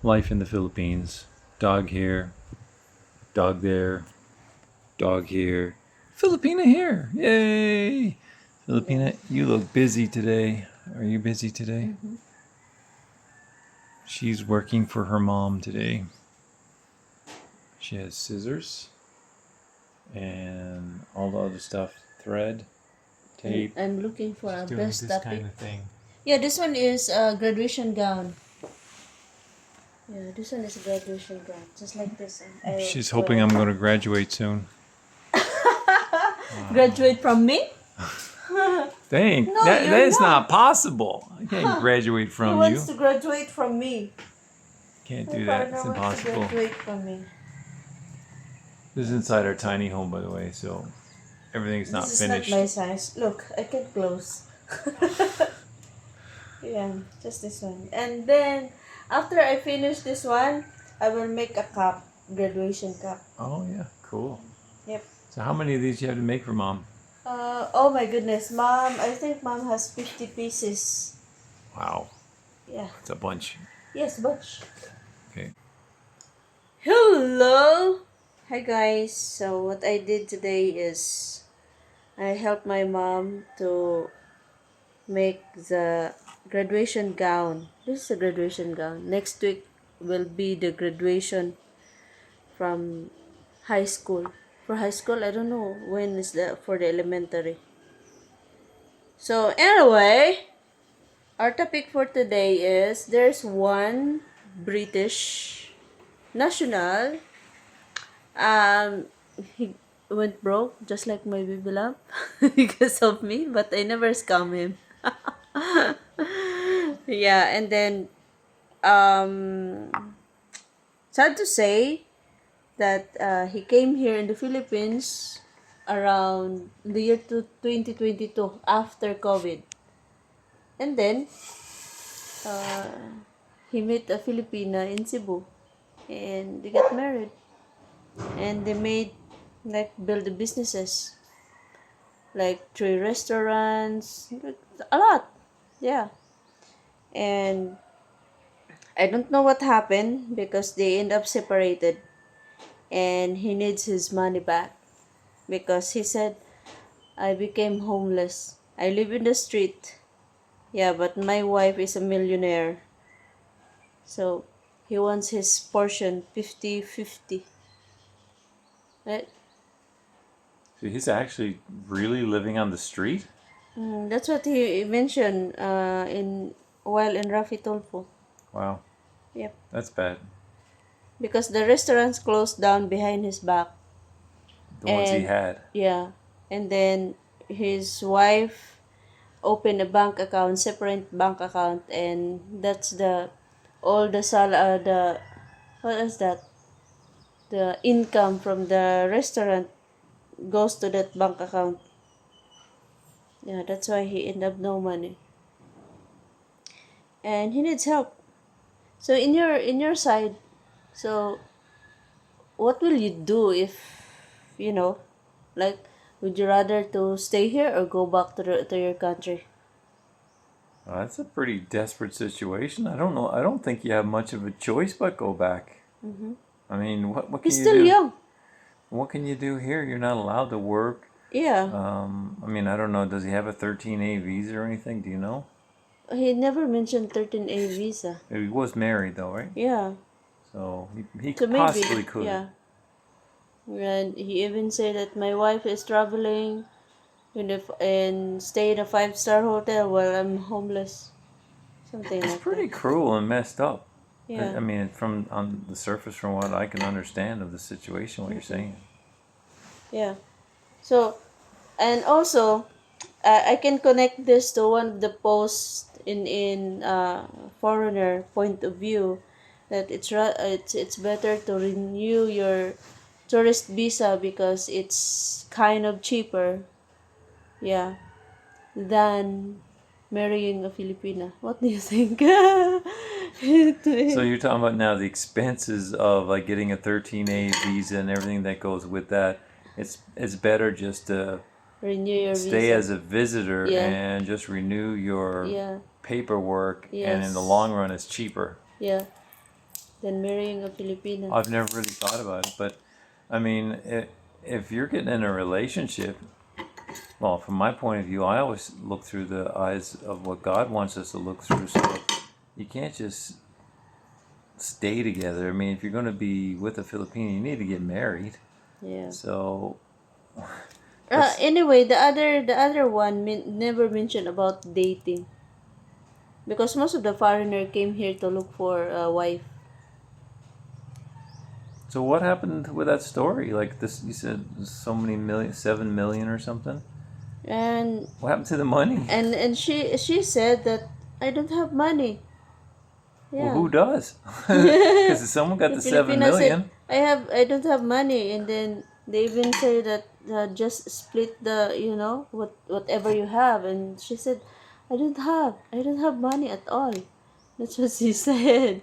Life in the Philippines. Dog here, dog there, dog here. Filipina here. Yay! Filipina, you look busy today. Are you busy today? Mm-hmm. She's working for her mom today. She has scissors and all the other stuff, thread, tape. I'm looking for a She's doing best this topic. kind of thing. Yeah, this one is a graduation gown. Yeah, this one is a graduation gown, just like this. She's hoping I'm going to graduate soon. Graduate from me? Dang, No, that you're is not. not possible. I can't graduate Who from you. wants to graduate from me? Can't My do that. partner It's wants to impossible. graduate from me. This is inside our tiny home, by the way, so everything's not This is finished. not my size. Look, I can close. Yeah, just this one. And then, after I finish this one, I will make a cup, graduation cup. Oh yeah, cool. Yep. So how many of these you have to make for mom? Oh my goodness, Mom, I think Mom has 50 pieces. Wow, Yeah. it's a bunch. Yes, bunch. Okay. Hello! Hi guys, so what I did today is I helped my mom to make the graduation gown. This is a graduation gown. Next week will be the graduation from high school. For high school, I don't know when is the for the elementary. So anyway, our topic for today is there's one British national. He went broke just like my baby lamp because of me, but I never scam him. Yeah, and then sad to say that he came here in the Philippines around the year 2022 after COVID. And then he met a Filipina in Cebu and they got married. And they made like build the businesses like 3 restaurants, like, a lot. Yeah. And I don't know what happened because they end up separated and he needs his money back because he said I became homeless. I live in the street. Yeah, but my wife is a millionaire. So he wants his portion 50-50. Right? So he's actually really living on the street? That's what he mentioned in while in Rafi Tulfo. Wow, Yep. that's bad. Because the restaurants closed down behind his back. The ones he And had. yeah. And then his wife opened a bank account, separate bank account, and that's the all the the what is that? The income from the restaurant goes to that bank account. Yeah, that's why he ended up no money. And he needs help. So in your side, so what will you do if like would you rather to stay here or go back to your country? Well, that's a pretty desperate situation. I don't know. I don't think you have much of a choice but go back. I mean, what can He's you still do? young. What can you do here? You're not allowed to work. Yeah. I mean, I don't know. Does he have a 13A visa or anything? Do you know? He never mentioned 13A visa. He was married though, right? Yeah. So he So possibly maybe, could. yeah. And he even said that my wife is traveling and stay in a 5-star hotel while I'm homeless. Something It's like pretty that. cruel and messed up. Yeah. I mean, from on the surface, from what I can understand of the situation, what you're saying. Yeah. So, and also, I can connect this to one of the posts in foreigner point of view that it's better to renew your tourist visa because it's kind of cheaper, yeah, than marrying a Filipina. What do you think? So you're talking about now the expenses of like getting a 13A visa and everything that goes with that. It's better just to Renew your stay visa. as a visitor Yeah. and just renew your Yeah. paperwork, and in the Yes. long run, it's cheaper. Yeah. than marrying a Filipina. I've never really thought about it, but I mean, if you're getting in a relationship, well, from my point of view, I always look through the eyes of what God wants us to look through. So you can't just stay together. I mean, if you're going to be with a Filipino, you need to get married. Yeah. So that's Anyway, the other one never mentioned about dating, because most of the foreigner came here to look for a wife. so what happened with that story? Like this, you said so many million, 7 million or something. And What happened to the money? she said that I don't have money. Well, Yeah. who does? Because someone got The the seven Filipina said, million. I don't have money, and then they even say that just split the whatever you have, and she said, I don't have money at all. That's what she said.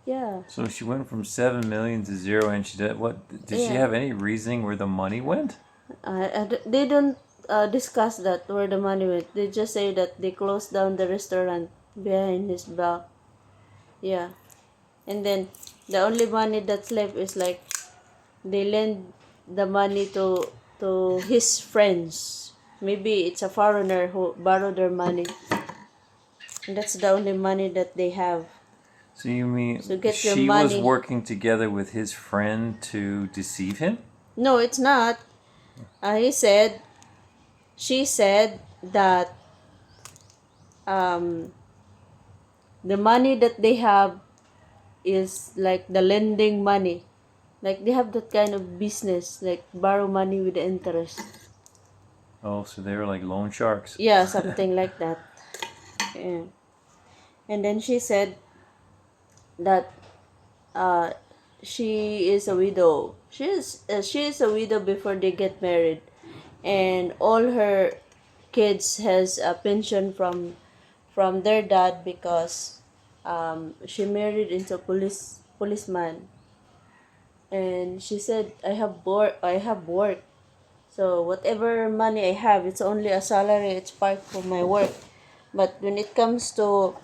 Yeah, So she went from 7 million to zero, and she did what? Did she yeah. have any reasoning where the money went? They don't discuss that where the money went. They just say that they closed down the restaurant behind his back. Yeah, and then the only money that's left is like they lend the money to his friends. Maybe it's a foreigner who borrowed their money. And that's the only money that they have. So you So mean get your she was money. working together with his friend to deceive him? No, it's not. She said that um, the money that they have is like the lending money. Like they have that kind of business, like borrow money with the interest. Oh, so they were like loan sharks. Yeah, something like that. Yeah. And then she said that uh, she is a widow. She is a widow before they get married, and all her kids has a pension from their dad because she married into a policeman, and she said I have work. So whatever money I have, it's only a salary. It's part of my work. But when it comes to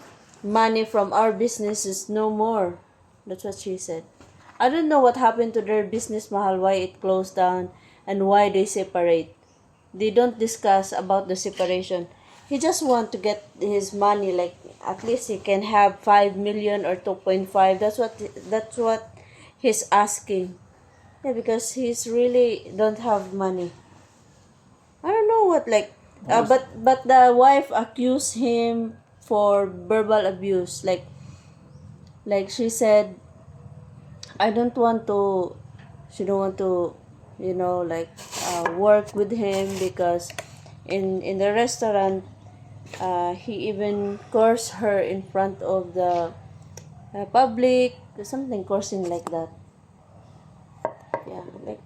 money from our businesses, no more. That's what she said. I don't know what happened to their business, Mahal, why it closed down and why they separate. They don't discuss about the separation. He just want to get his money, like at least he can have 5 million or 2.5. That's what he's asking. Yeah, because he's really don't have money. I don't know what, like What was but the wife accused him for verbal abuse, like she said, I don't want to she don't want to like work with him because in the restaurant he even cursed her in front of the public, something cursing like that. Yeah, like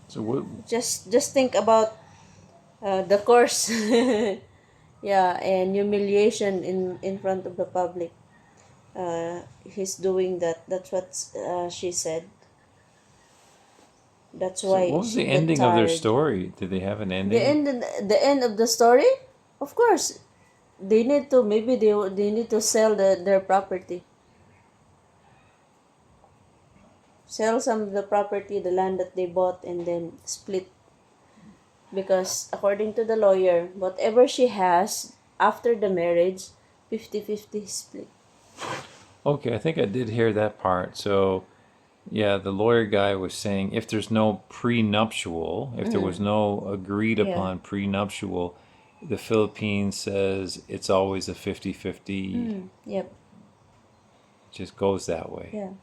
so what? just think about the course. Yeah, and humiliation in front of the public. He's doing that. That's what she said. That's So why what was she the got ending of their tired. story? Did they have an The ending? end the end of the story, of course, they need to, maybe they need to sell their property. Sell some of the property, the land that they bought, and then split, because according to the lawyer, whatever she has after the marriage, 50-50 split. Okay, I think I did hear that part. So yeah, the lawyer guy was saying if there's no prenuptial, if there was no agreed Yeah. upon prenuptial, the Philippines says it's always a 50-50, Yep. just goes that way. Yeah.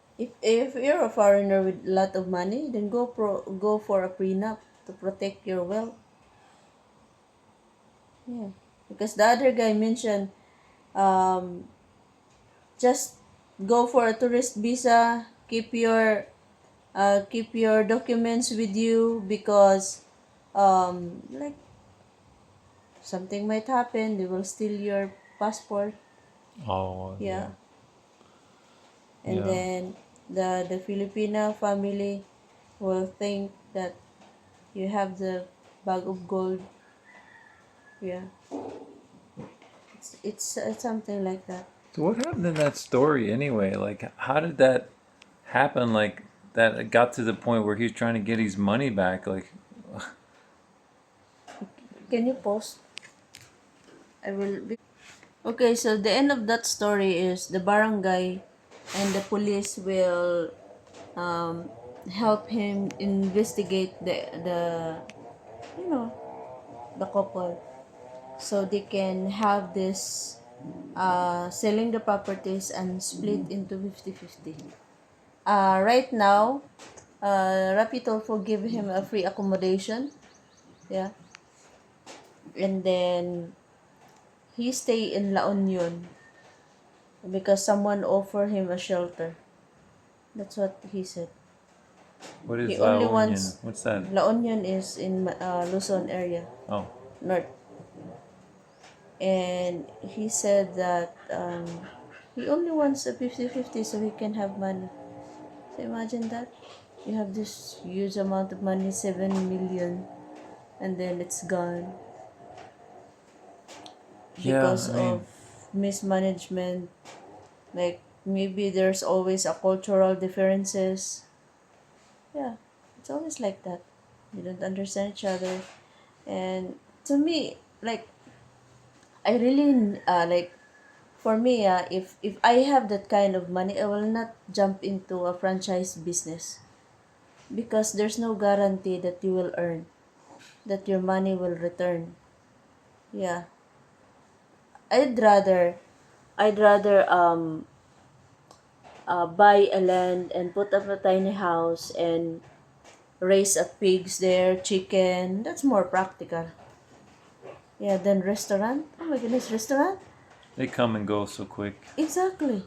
If you're a foreigner with a lot of money, then go for a prenup to protect your wealth. Yeah. Because the other guy mentioned, um, just go for a tourist visa, keep your documents with you, because like something might happen, they will steal your passport. Oh, yeah. Yeah. And Yeah. then the Filipina family will think that you have the bag of gold. Yeah, it's something like that. So what happened in that story anyway? Like, how did that happen? Like, that it got to the point where he was trying to get his money back. Like, Can you pause? I will. Okay, so the end of that story is the barangay and the police will um, help him investigate the you know the couple, so they can have this selling the properties and split into 50-50. Right now, Rapi Tulfo give him a free accommodation. Yeah. And then he stay in La Union because someone offered him a shelter. That's what he said. what He is La only Union? wants What's that? La Union is in Luzon area, Oh, north. And he said that he only wants a 50-50 so he can have money. So imagine that. You have this huge amount of money, 7 million, and then it's gone yeah. because I of mean, mismanagement. Like maybe there's always a cultural differences. Yeah, it's always like that. They don't understand each other. And to me, like I really like for me, if I have that kind of money, I will not jump into a franchise business because there's no guarantee that you will earn, that your money will return. Yeah, I'd rather, I'd rather buy a land and put up a tiny house and raise a pigs there, chicken. That's more practical. Yeah, than restaurant. Oh my goodness, restaurant. they come and go so quick. Exactly.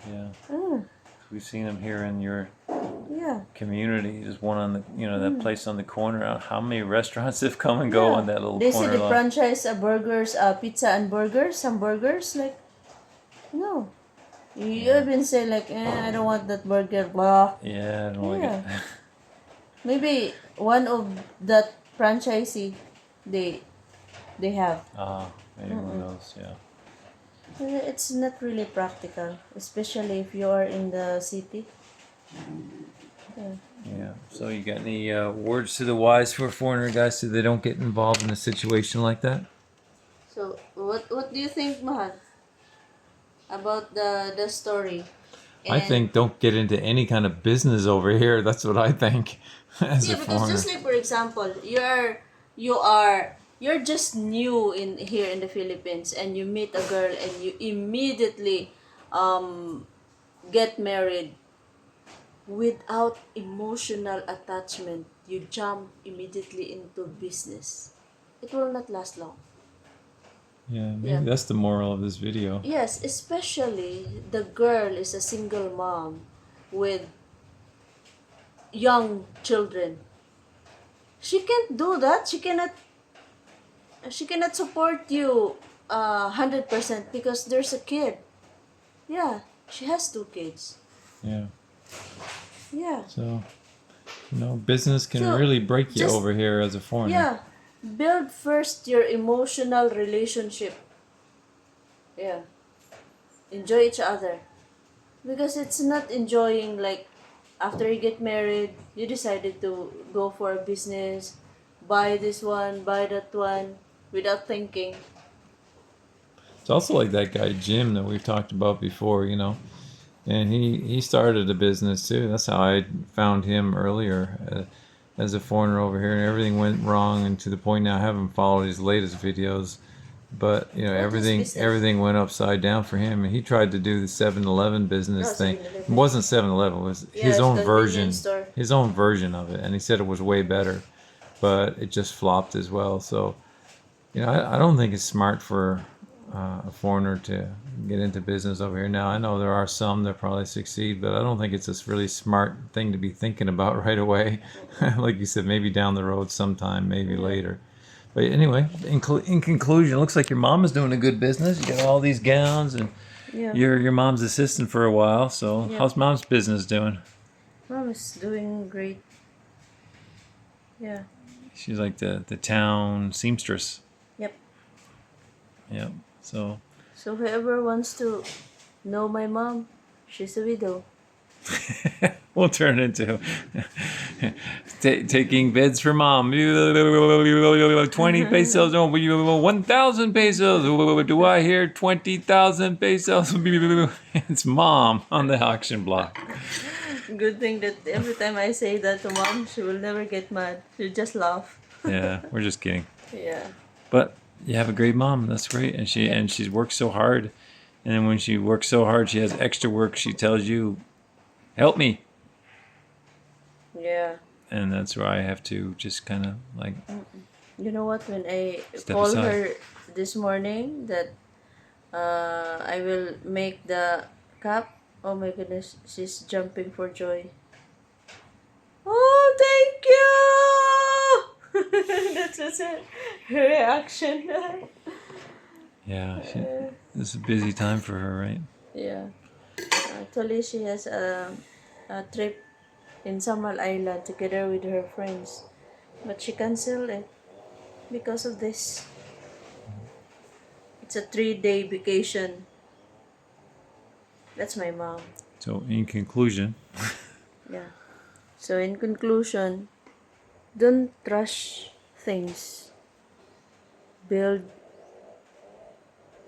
Yeah, Mm, we've seen them here in your yeah. community. There's one on the, that place on the corner. How many restaurants have come and go Yeah. on that little They say corner the lot? franchise burgers, pizza and burgers, some burgers, like, no. You Yeah, even say like, I don't want that burger, blah. yeah, I don't like it. Yeah. Maybe one of that franchisee, they they have. Maybe one of those. Yeah. It's not really practical, especially if you are in the city. Yeah. Yeah. So you got any words to the wise for foreigner guys so they don't get involved in a situation like that? So, what do you think, Mahal, about the story? I And think don't get into any kind of business over here. That's what I think as yeah, a because foreigner. just like for example, you're just new in here in the Philippines, and you meet a girl and you immediately um get married without emotional attachment. You jump immediately into business. It will not last long. Yeah, Yeah. maybe that's the moral of this video. Yes, especially the girl is a single mom with young children. She can't do that. She cannot support you 100% because there's a kid. Yeah, she has 2 kids. Yeah. Yeah. So, business can So really break you just over here as a foreigner. yeah, build first your emotional relationship. Yeah. Enjoy each other. Because it's not enjoying like after you get married, you decided to go for a business, buy this one, buy that one without thinking. It's also like that guy Jim that we've talked about before, and he started a business too. That's how I found him earlier as a foreigner over here, and everything went wrong, and to the point now I haven't followed his latest videos. But What is everything business? everything went upside down for him, and he tried to do the 7-Eleven No, business thing. 7-Eleven. It wasn't 7-Eleven; it was Yeah, it's convenience store. his own version of it, and he said it was way better, but it just flopped as well. So I don't think it's smart for a foreigner to get into business over here. Now I know there are some that probably succeed, but I don't think it's a really smart thing to be thinking about right away. Like you said, maybe down the road sometime, maybe later. But anyway, in conclusion, it looks like your mom is doing a good business. You got all these gowns, and Yeah. you're your mom's assistant for a while. So Yeah. how's mom's business doing? Mom is doing great. Yeah. She's like the town seamstress. Yep. Yep. So So whoever wants to No, my mom. She's a widow. We'll turn into taking bids for mom. 20 pesos. 1,000 pesos. Do I hear 20,000 pesos? It's mom on the auction block. Good thing that every time I say that to mom, she will never get mad. She'll just laugh. Yeah, we're just kidding. Yeah. But you have a great mom. That's great. And she's worked so hard. And then when she works so hard, she has extra work. She tells you, "Help me." Yeah. And that's where I have to just kind of like You know what? When I Step call aside. her this morning that I will make the cup, oh my goodness, she's jumping for joy. Oh, thank you! That's just her reaction. yeah, this is a busy time for her, right? Yeah. Actually, she has a trip in Samal Island together with her friends. But she canceled it because of this. It's a 3-day vacation. That's my mom. So in conclusion, Yeah. So in conclusion, don't rush things. Build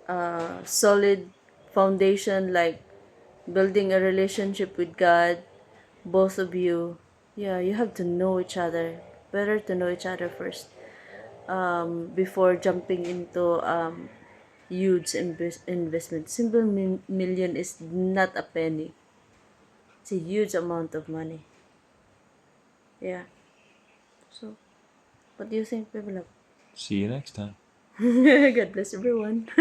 a solid foundation like building a relationship with God, both of you. Yeah, you have to know each other. Better to know each other first before jumping into huge investment. Single million is not a penny. It's a huge amount of money. Yeah. So, what do you think, people? see you next time. God bless everyone.